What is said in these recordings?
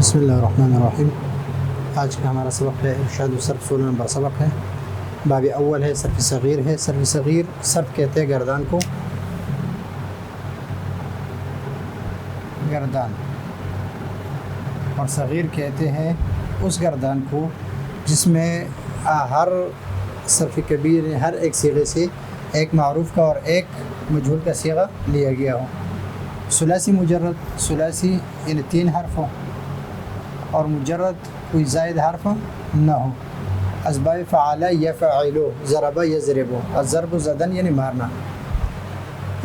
بسم اللہ الرحمن الرحیم۔ آج کا ہمارا سبق ہے ارشاد الصرف، 16 نمبر سبق ہے۔ باب اول ہے صرف صغیر ہے۔ صرف صغیر، صرف کہتے ہیں گردان کو، گردان، اور صغیر کہتے ہیں اس گردان کو جس میں ہر صرف کبیر ہر ایک صیغے سے ایک معروف کا اور ایک مجہول کا صیغہ لیا گیا ہو۔ ثلاثی مجرد، ثلاثی یعنی 3 حرف ہو، اور مجرد کوئی زائد حرف نہ ہو۔ اسباب فعال یفعلو، ضرب یضربو، الضرب زدن یعنی مارنا۔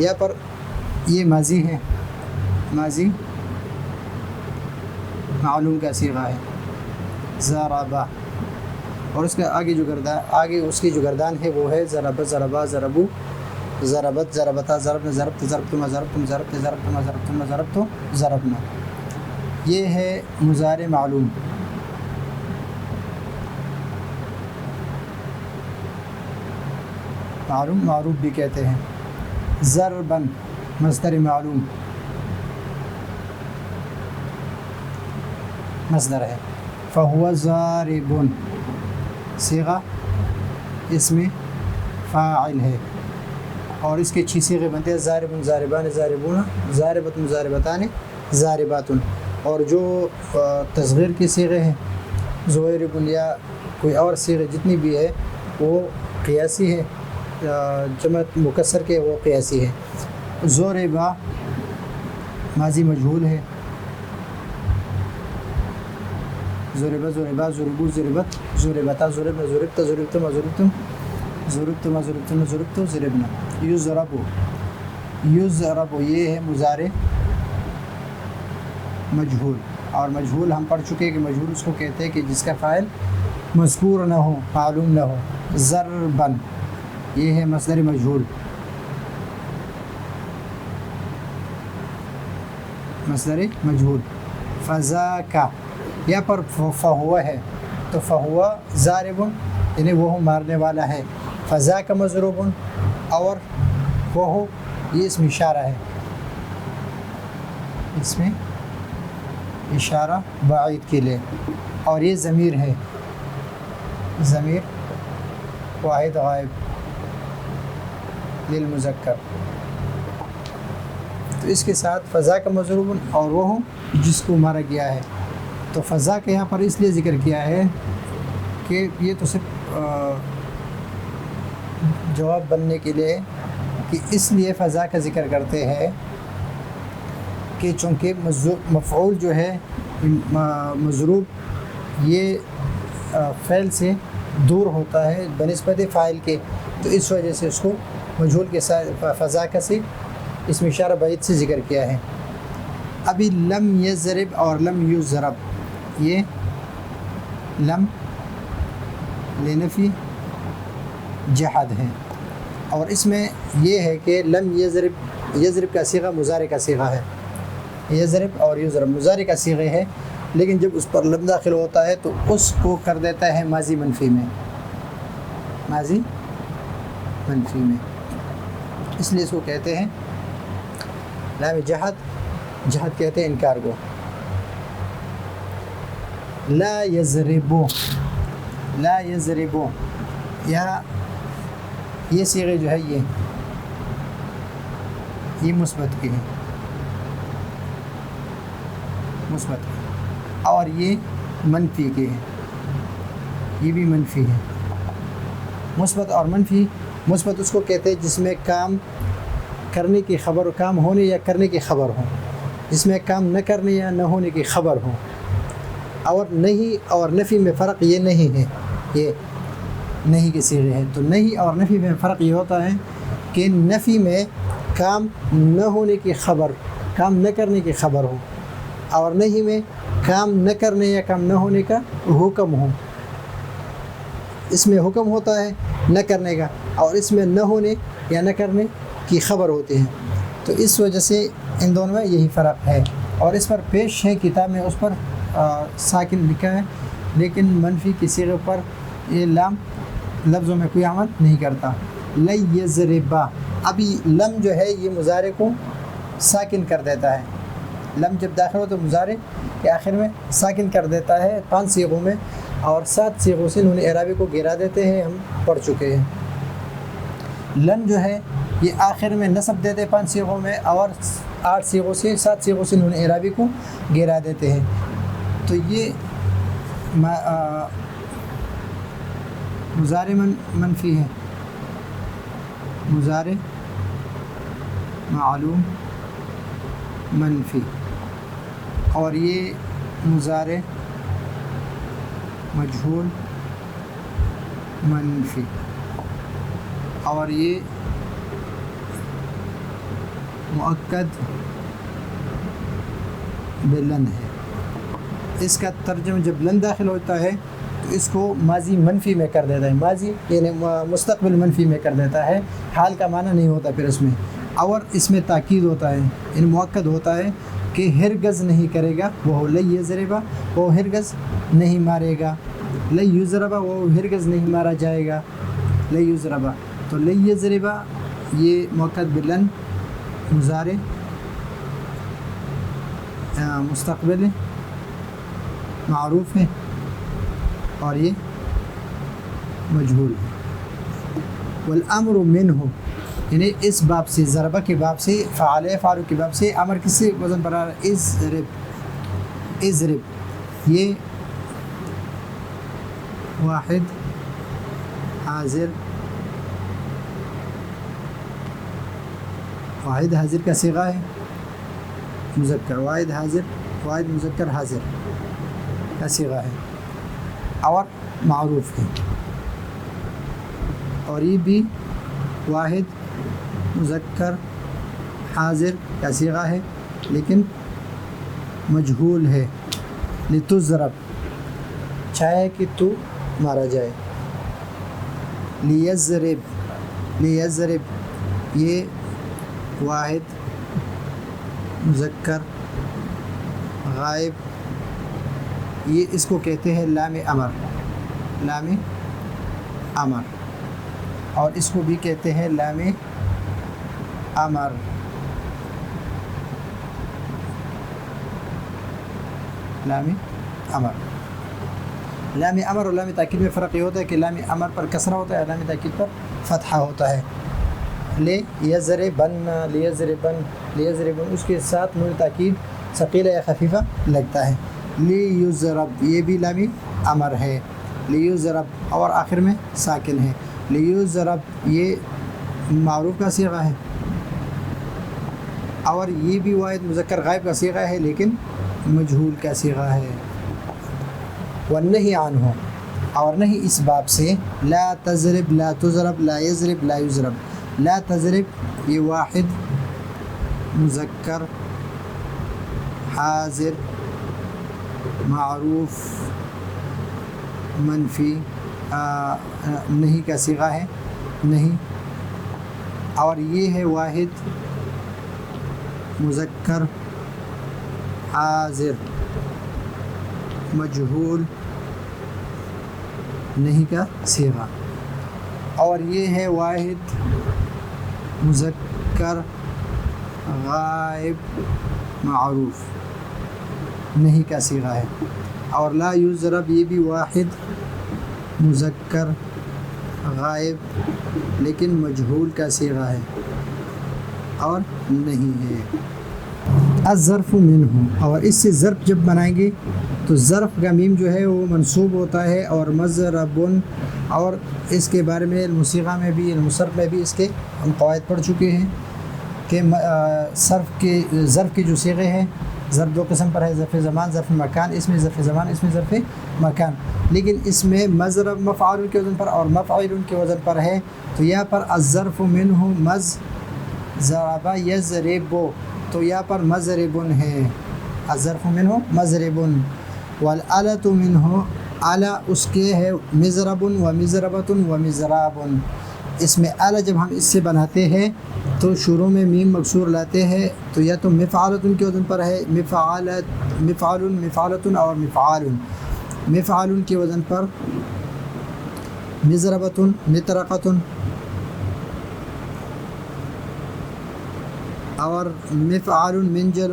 یہاں پر یہ ماضی ہے، ماضی معلوم کا صیغہ ہے ضربہ، اور اس کے آگے جو گردان، آگے اس کی جو گردان ہے وہ ہے ضرب، ضربا، ضربو، ضربت، ضربتا، ضربنا، ضربت، ضربتما، ضربتم، ضربت، ضربتما، ضربتما، ضربتو، ضربنا۔ یہ ہے مضارع معلوم۔ معلوم معروف بھی کہتے ہیں۔ ضربن مصدر معلوم، مصدر ہے۔ فہو ضارب، صیغہ اس میں فاعل ہے، اور اس کے 6 صیغے بنتے ہیں: ضارب، ضاربان، ضاربون، ضاربۃ، ضاربتان، ضاربات۔ اور جو تصغیر کی صیغے ہیں ضارب یا کوئی اور صیغے جتنی بھی ہے وہ قیاسی ہے، جمع مکسر کے وہ قیاسی ہے۔ ضربا ماضی مجہول ہے، ضربا، ضربا، ضربو، ضربت، ضربتا، ضربنا، ضربت، ضربتما، ضربتم، ضربتما، ضربتم، ضربتو، ضربنا۔ یضرب، یضرب یہ ہے مضارع مجہول، اور مجہول ہم پڑھ چکے کہ مجہول اس کو کہتے ہیں کہ جس کا فاعل مذکور نہ ہو، معلوم نہ ہو۔ ضربن یہ ہے مصدر مجہول، مصدر مجہول۔ فذاکا، یہاں پر فہو ہے تو فہو ضارب یعنی وہ مارنے والا ہے، فذاک مضروب، اور وہ یہ اس میں اشارہ ہے، اس میں اشارہ بعید کے لیے، اور یہ ضمیر ہے، ضمیر واحد غائب للمذکر۔ تو اس کے ساتھ فضا کا مضروب اور وہ جس کو مارا گیا ہے، تو فضا کا یہاں پر اس لیے ذکر کیا ہے کہ یہ تو صرف جواب بننے کے لیے کہ اس لیے فضا کا ذکر کرتے ہیں کہ چونکہ مفعول جو ہے مضروب یہ فعل سے دور ہوتا ہے بنسبت فاعل کے، تو اس وجہ سے اس کو مجہول کے ساتھ فضا کا سے اس میں اشارہ بعید سے ذکر کیا ہے۔ ابھی لم یضرب اور لم یضرب، یہ لم لنفی جحد ہے، اور اس میں یہ ہے کہ لم یضرب، یضرب کا صیغہ مضارع کا صیغہ ہے، یضرب اور یضرب مضارع کا صیغہ ہے، لیکن جب اس پر لم داخل ہوتا ہے تو اس کو کر دیتا ہے ماضی منفی میں، ماضی منفی میں، اس لیے اس کو کہتے ہیں لام جحد، جحد کہتے ہیں انکار کو۔ لا یضربو، لا یضربو، یہ صیغے جو ہے یہ مثبت کے ہیں، مثبت، اور یہ منفی کے ہیں، یہ بھی منفی ہے۔ مثبت اور منفی، مثبت اس کو کہتے ہیں جس میں کام کرنے کی خبر، کام ہونے یا کرنے کی خبر ہو، جس میں کام نہ کرنے یا نہ ہونے کی خبر ہو، اور نہیں اور نفی میں فرق یہ نہیں ہے، یہ نہیں کے صیغے ہیں۔ تو نہیں اور نفی میں فرق یہ ہوتا ہے کہ نفی میں کام نہ ہونے کی خبر، کام نہ کرنے کی خبر ہو، اور نہیں میں کام نہ کرنے یا کام نہ ہونے کا حکم ہو۔ اس میں حکم ہوتا ہے نہ کرنے کا، اور اس میں نہ ہونے یا نہ کرنے کی خبر ہوتی ہے، تو اس وجہ سے ان دونوں میں یہی فرق ہے۔ اور اس پر پیش ہے کتاب میں، اس پر ساکن لکھا ہے، لیکن منفی کی صیغے پر یہ لام لفظوں میں کوئی عمل نہیں کرتا۔ لیضربا، ابھی لم جو ہے یہ مضارع کو ساکن کر دیتا ہے، لم جب داخل ہو تو مضارع کے آخر میں ساکن کر دیتا ہے 5 صیغوں میں، اور 7 صیغوں سے نون اعرابی کو گرا دیتے ہیں، ہم پڑھ چکے ہیں۔ لن جو ہے یہ آخر میں نصب دیتے 5 صیغوں میں، اور 8 صیغوں سے 7 صیغوں سے نون اعرابی کو گرا دیتے ہیں۔ تو یہ مضارع منفی ہے، مضارع معلوم منفی، اور یہ مضارع مجہول منفی، اور یہ مؤکد بلن ہے۔ اس کا ترجمہ جب لن داخل ہوتا ہے تو اس کو ماضی منفی میں کر دیتا ہے، ماضی یعنی مستقبل منفی میں کر دیتا ہے، حال کا معنی نہیں ہوتا پھر اس میں، اور اس میں تاکید ہوتا ہے، یعنی مؤکد ہوتا ہے کہ ہرگز نہیں کرے گا، وہ لن یضربا، وہ ہرگز نہیں مارے گا، لن یضربا، وہ ہرگز نہیں مارا جائے گا، لن یضربا، تو لن یضربا یہ مؤکد بلن مضارع مستقبل معروف ہے، اور یہ مجہول ہے۔ والامر منہ، یعنی اس باب سے، ضربہ کے باب سے، فعال فعل کے باب سے، امر کس سے وزن پر آ رہا ہے؟ اضرب، اضرب، یہ واحد حاضر، واحد حاضر کا صیغہ ہے مذکر، واحد حاضر، واحد مذکر حاضر کا صیغہ ہے، اور معروف ہے، اور یہ بھی واحد مذکر حاضر کا صیغہ ہے لیکن مجہول ہے، لتضرب، چاہے کہ تو مارا جائے، لیضرب، لیضرب یہ واحد مذکر غائب، یہ اس کو کہتے ہیں لام امر، لام امر، اور اس کو بھی کہتے ہیں لام امر، لام امر، لام امر اور لام تاکید میں فرق یہ ہوتا ہے کہ لام امر پر کسرہ ہوتا ہے، لام تاکید پر فتحہ ہوتا ہے۔ لیضربن، لیضربن، لیضربن، اس کے ساتھ نون تاکید ثقیلہ یا خفیفہ لگتا ہے۔ لیضرب یہ بھی لام امر ہے، لیضرب، اور آخر میں ساکن ہے، لیضرب یہ معروف کا صیغہ ہے، اور یہ بھی واحد مذکر غائب کا صیغہ ہے لیکن مجہول کا صیغہ ہے۔ والنہی عنہ، اور نہیں اس باب سے، لا تضرب، لا تضرب، لا یضرب، لا یضرب، لا تضرب یہ واحد مذکر حاضر معروف منفی نہیں کا صیغہ ہے، نہیں، اور یہ ہے واحد مذکر حاضر مجہول نہیں کا صیغہ، اور یہ ہے واحد مذکر غائب معروف نہیں کا صیغہ ہے، اور لا یضرب یہ بھی واحد مذکر غائب لیکن مجہول کا صیغہ ہے اور نہیں ہے۔ الظرف منہ، اور اس سے ظرف جب بنائیں گے تو ظرف کا میم جو ہے وہ منصوب ہوتا ہے، اور مضرب، اور اس کے بارے میں المصیغہ میں بھی، المصرف میں بھی اس کے ہم قواعد پڑھ چکے ہیں کہ ظرف کے جو صیغے ہیں، ظرف 2 قسم پر ہے، ظرف زمان، ظرف مکان، اس میں ظرف زمان، اس میں ظرف مکان، لیکن اس میں مضرب مفعول کے وزن پر اور مفعول کے وزن پر ہے، تو یہاں پر الظرف منہ مضرب یضرب، تو یہاں پر مضرب ہے، الظرف منہ مضرب، والآلۃ منہ، آلہ اس کے ہے مضرب و مضربۃ و مضراب، اس میں آلہ جب ہم اس سے بناتے ہیں تو شروع میں میم مکسور لاتے ہیں، تو یا تو مفعالۃ کے وزن پر ہے، مفعال، مفعالۃ اور مفعال، مفعال کے وزن پر مضربۃ، مطرقۃ، اور مفعال منجل،